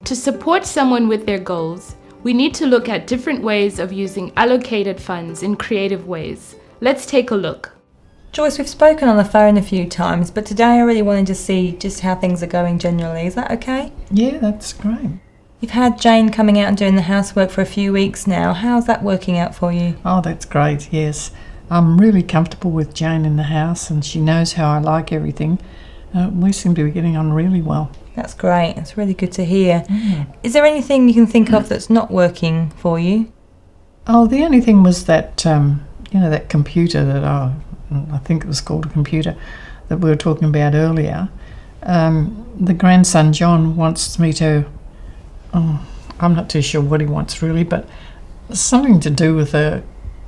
To support someone with their goals, we need to look at different ways of using allocated funds in creative ways. Let's take a look. Joyce, we've spoken on the phone a few times, but today I really wanted to see just how things are going generally. Is that okay? Yeah, that's great. You've had Jane coming out and doing the housework for a few weeks now. How's that working out for you? Oh, that's great, yes. I'm really comfortable with Jane in the house and she knows how I like everything. We seem to be getting on really well. That's great. That's really good to hear. Is there anything you can think of that's not working for you? Oh, the only thing was that, that computer that I think it was called a computer that we were talking about earlier. The grandson, John, wants me to, I'm not too sure what he wants really, but something to do with a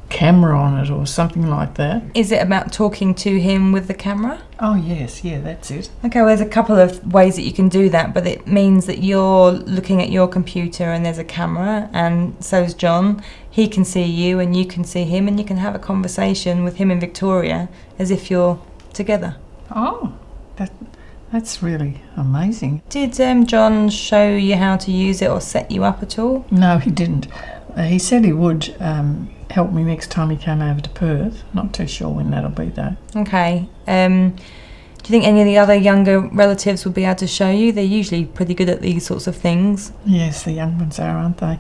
camera on it or something like that. Is it about talking to him with the camera? Oh yes, yeah, that's it. Okay, well there's a couple of ways that you can do that, but it means that you're looking at your computer and there's a camera, and so's John. He can see you and you can see him, and you can have a conversation with him and Victoria as if you're together. Oh, that's really amazing. Did John show you how to use it or set you up at all? No, he didn't. He said he would help me next time he came over to Perth. Not too sure when that'll be though. Okay. Do you think any of the other younger relatives would be able to show you? They're usually pretty good at these sorts of things. Yes, the young ones are, aren't they?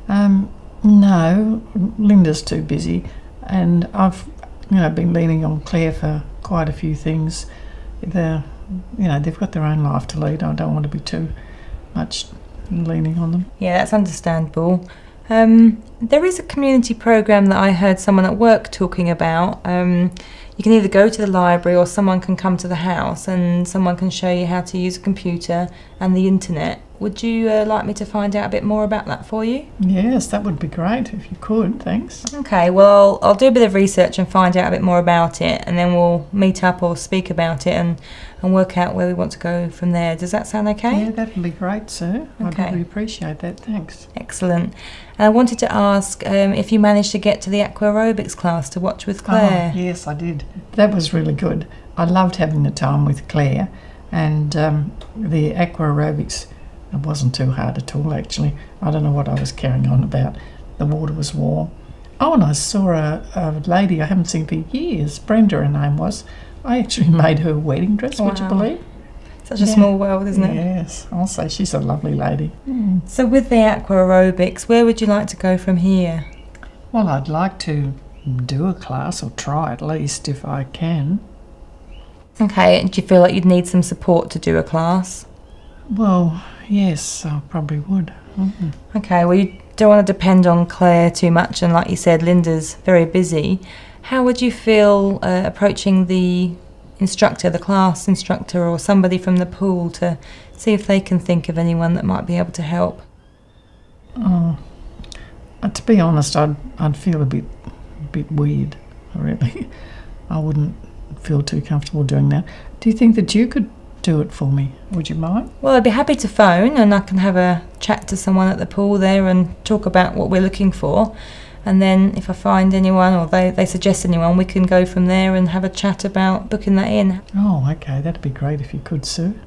No, Linda's too busy, and I've been leaning on Claire for quite a few things. They've got their own life to lead. I don't want to be too much leaning on them. Yeah, that's understandable. There is a community program that I heard someone at work talking about. You can either go to the library or someone can come to the house and someone can show you how to use a computer and the internet. Would you like me to find out a bit more about that for you? Yes, that would be great if you could, thanks. Okay, well, I'll do a bit of research and find out a bit more about it, and then we'll meet up or speak about it and work out where we want to go from there. Does that sound okay? Yeah, that would be great, sir. Okay. I'd really appreciate that, thanks. Excellent. And I wanted to ask if you managed to get to the aqua aerobics class to watch with Claire. Oh, yes, I did. That was really good. I loved having the time with Claire, and the aqua aerobics, it wasn't too hard at all, actually. I don't know what I was carrying on about. The water was warm. Oh, and I saw a lady I haven't seen for years. Brenda, her name was. I actually made her wedding dress, would you believe? Such a small world, isn't it? Yes, I'll say she's a lovely lady. So with the aqua aerobics, where would you like to go from here? Well, I'd like to do a class, or try at least, if I can. Okay, and do you feel like you'd need some support to do a class? Well, yes, I probably would. Okay, well, you don't want to depend on Claire too much, and like you said, Linda's very busy. How would you feel approaching the instructor, the class instructor, or somebody from the pool to see if they can think of anyone that might be able to help? To be honest, I'd feel a bit weird, really. I wouldn't feel too comfortable doing that. Do you think that you could do it for me? Would you mind? Well, I'd be happy to phone and I can have a chat to someone at the pool there and talk about what we're looking for. And then if I find anyone or they suggest anyone, we can go from there and have a chat about booking that in. Oh, okay. That'd be great if you could, Sue.